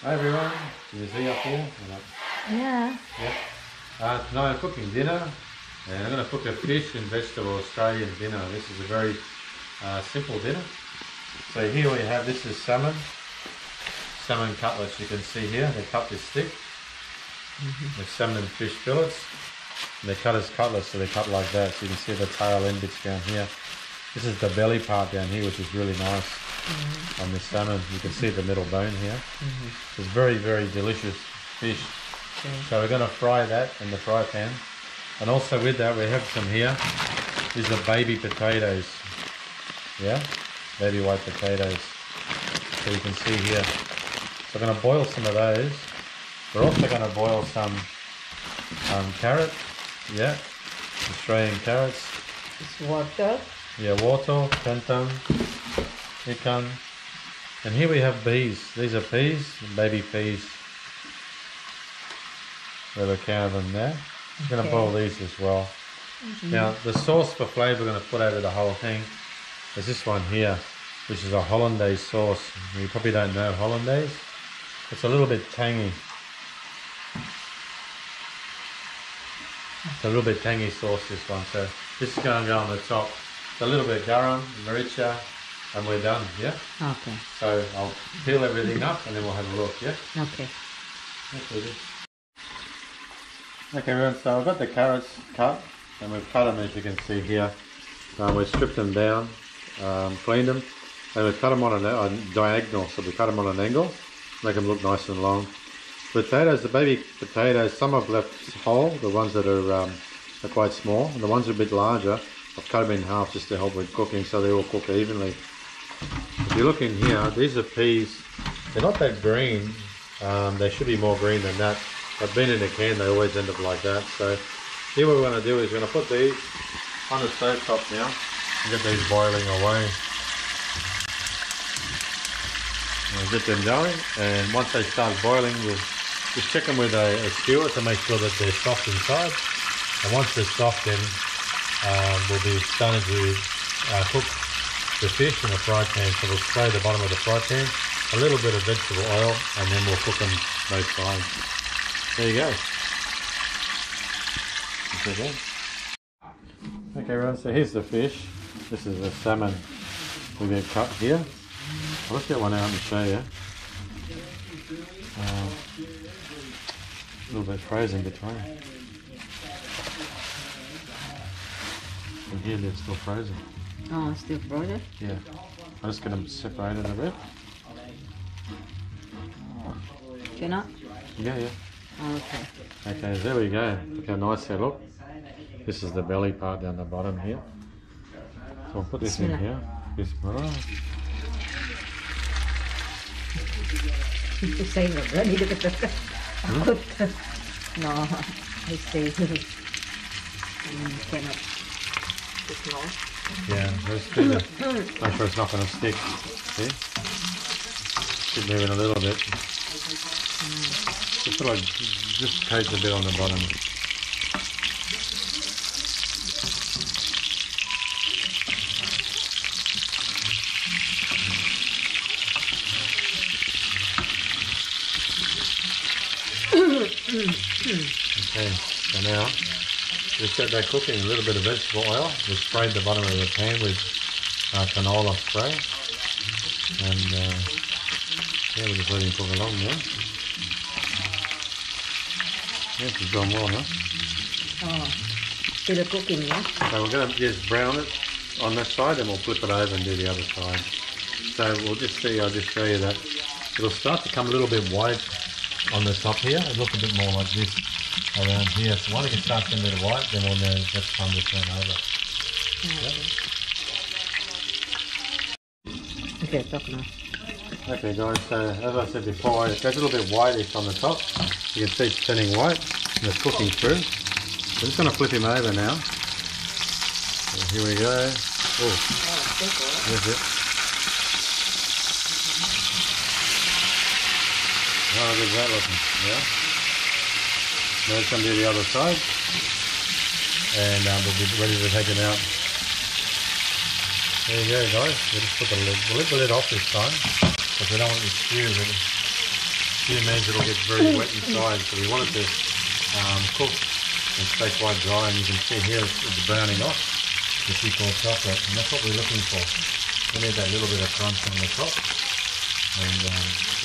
Hi everyone, can you see up here? Yeah. Yep. Tonight I'm cooking dinner and I'm going to cook a fish and vegetable Australian dinner. This is a very simple dinner. So here we have, this is salmon cutlets. You can see here, they cut this thick. The salmon and fish fillets. And they're cut as cutlets, so they're cut like that. So you can see the tail end bits down here. This is the belly part down here, which is really nice on this salmon. You can see the middle bone here. It's very, very delicious fish. So we're going to fry that in the fry pan. And also with that we have some here. These are baby potatoes. Yeah, baby white potatoes. So you can see here. So I'm going to boil some of those. We're also going to boil some carrot. Yeah, Australian carrots. It's water. Yeah, water, kentang, ikan. And here we have peas. These are peas, baby peas. We have a can of them there. I'm going to boil these as well. Now, the sauce for flavour we're going to put over the whole thing is this one here, which is a hollandaise sauce. You probably don't know hollandaise. It's a little bit tangy. It's a little bit tangy sauce, this one. So this is going to go on the top. A little bit of garam, mericha, and we're done, yeah? Okay. So I'll peel everything up and then we'll have a look, yeah? Okay. Okay everyone, so I've got the carrots cut and we've cut them as you can see here. We've stripped them down, cleaned them, and we've cut them on a diagonal, so we cut them on an angle, make them look nice and long. Potatoes, the baby potatoes, some I've left whole, the ones that are quite small, and the ones that are a bit larger, I've cut them in half just to help with cooking so they all cook evenly. If you look in here, these are peas. They're not that green. They should be more green than that. They've been in a can, they always end up like that. So here what we're going to do is we're going to put these on the stove top now and get these boiling away. We'll get them going, and once they start boiling, we'll just check them with a skewer to make sure that they're soft inside. And once they're soft, then we'll be starting to cook the fish in a fry pan. So we'll spray the bottom of the fry pan, a little bit of vegetable oil, and then we'll cook them both sides. There you go. Okay, everyone, so here's the fish. This is the salmon we get cut here. I'll just get one out and show you. A little bit frozen between. And here they're still frozen. Oh, still frozen? Yeah. I'm just going to separate it a bit. Cannot? Yeah. Oh, okay. Okay, there we go. Look how nice they look. This is the belly part down the bottom here. So I'll put this in here. Bismillah. Say no, ready to get the no, I say cannot. It's small. Yeah, let's do that. Make sure it's not going to stick. See? Keep moving a little bit. Just coat a bit on the bottom. Okay, so now we've set that cooking, a little bit of vegetable oil. We've sprayed the bottom of the pan with canola spray. And yeah, we're just letting it cook along now. Yes, it's gone well, huh? Oh, still cooking, yeah? So we're going to just brown it on this side and we'll flip it over and do the other side. So we'll just see, I'll just show you that it'll start to come a little bit white on the top here. It'll look a bit more like this around here. So once it starts getting a bit white, then we'll know that's time to turn over. Okay, talk now. Okay guys, so as I said before, it goes a little bit whitish on the top. You can see it's turning white and it's cooking through. We're just going to flip him over now. So here we go. Oh, there's it. How good is that looking? Yeah. Now it's going to do the other side. And we'll be ready to take it out. There you go guys, we'll just put the lid, we'll lift the lid off this time because we don't want it to stew few means it'll get very wet inside, so we want it to cook and stay quite dry, and you can see here it's browning off, which we call chocolate, and that's what we're looking for. We need that little bit of crunch on the top, and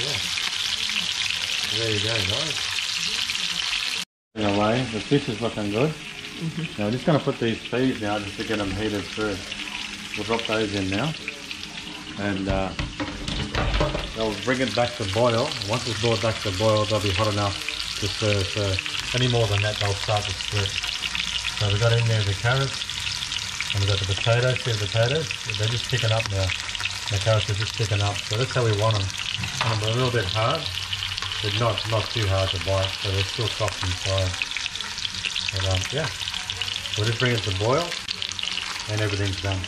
yeah, there you go guys. In a way, the fish is looking good. Now we're just going to put these peas now just to get them heated through. We'll drop those in now, and they'll bring it back to boil. Once it's brought back to boil, they'll be hot enough to serve. So any more than that, they'll start to split. So we've got in there the carrots, and we've got the potatoes. See the potatoes? They're just picking up now. The carrots are just picking up. So that's how we want them. Want them a little bit hard, but not too hard to bite. So they're still soft inside. But yeah, we'll just bring it to boil, and everything's done.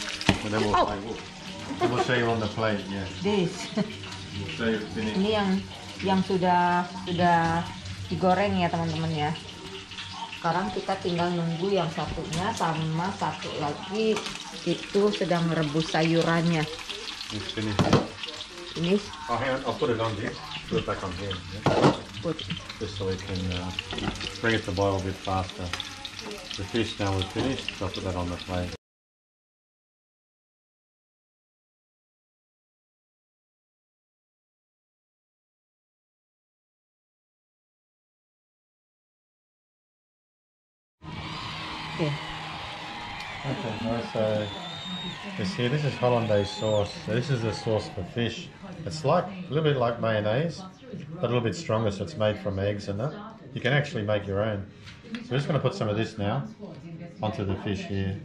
And then we'll show you on the plate. Yeah. This. We'll show you finish. Ini yang sudah digoreng ya teman-teman ya. Sekarang kita tinggal nunggu yang satunya sama satu lagi itu sedang merebus sayurannya. It's finished. Finish. Oh, hang on, I'll put it on here. Put it back on here. Yeah. Put. Just so we can bring it to boil a bit faster. The fish now is finished, so I'll put that on the plate. Okay. Okay, nice. So this is hollandaise sauce. So this is the sauce for fish. It's like a little bit like mayonnaise, but a little bit stronger. So it's made from eggs and that. You can actually make your own. So we're just going to put some of this now onto the fish here.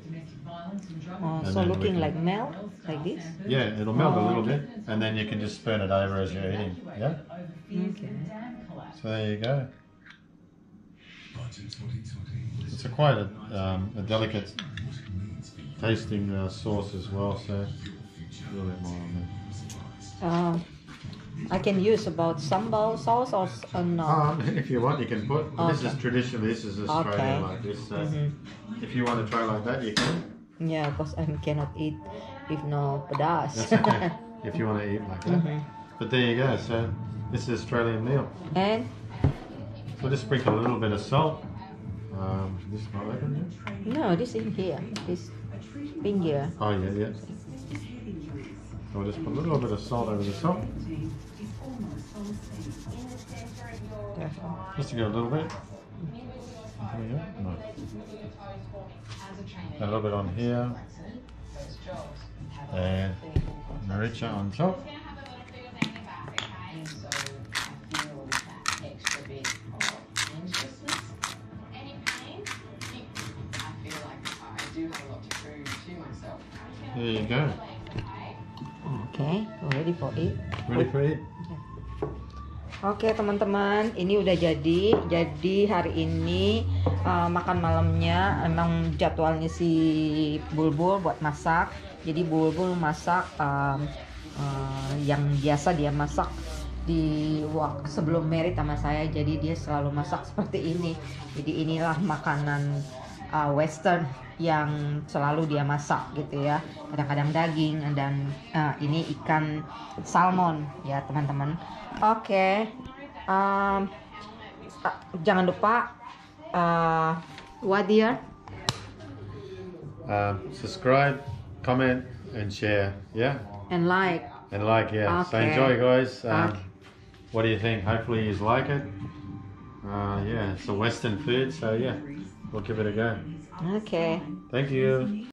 So looking like melt, like this? Yeah, it'll melt a little bit, and then you can just spoon it over as you're eating. Yeah. Okay. So there you go. It's quite a delicate tasting sauce as well, so a little bit more on there. I can use about sambal sauce or no? If you want, you can put. Okay. This is traditionally, this is Australian like this. So if you want to try like that, you can. Yeah, because I cannot eat with no pedas. That's okay. If you want to eat like that. But there you go. So this is Australian meal. And So just sprinkle a little bit of salt. This is not open yet? no, this in here. This finger. Oh yeah. So we'll just put a little bit of salt over the top. Just to go a little bit. There we go. No. A little bit on here. And mericha on top. There you go. Okay, ready for it. Ready for it? Oke teman-teman, ini udah jadi. Jadi hari ini makan malamnya emang jadwalnya si Bulbul buat masak. Jadi Bulbul masak yang biasa dia masak di sebelum married sama saya. Jadi dia selalu masak seperti ini. Jadi inilah makanan Western yang selalu dia masak gitu ya. Kadang-kadang daging dan ini ikan salmon ya teman-teman. Oke. Jangan lupa what dear? Subscribe, comment, and share. Yeah. And like. And like, yeah. So Okay. enjoy, guys. What do you think? Hopefully you like it. Yeah, it's a Western food, so yeah, we'll give it a go. Okay. Thank you.